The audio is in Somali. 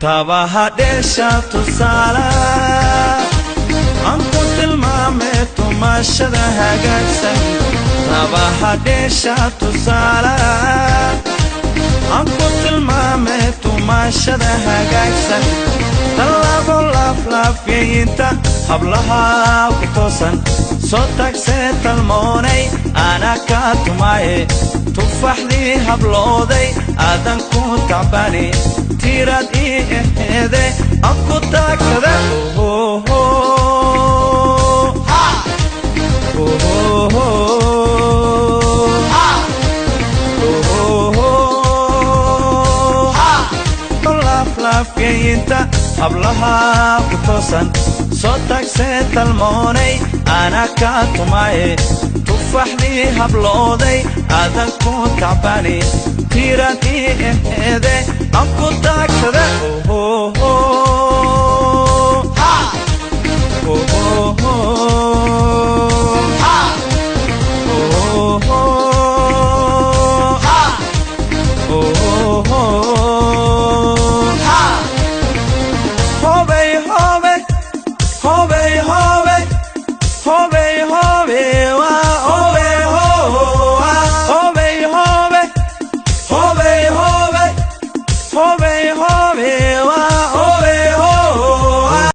tabaha dheesha tusaala anku tilmaame tumashada hagaagsan tabaha dheesha tusaala anku tilmaame tumashada hagaagsan talabo laflafyinta hablaha ku toosan soo tagsee talmoonay ana ka tumaye tufaxdii hablooday aadan ku tacbani tirad ii eheede aku taagtada laflafyinta hablaha ku toosan soo tagsee talmoonay ana ka tumaye tufaxdii hablooday aadan ku tacbani tirad ii eheede aku taagtada Hobe,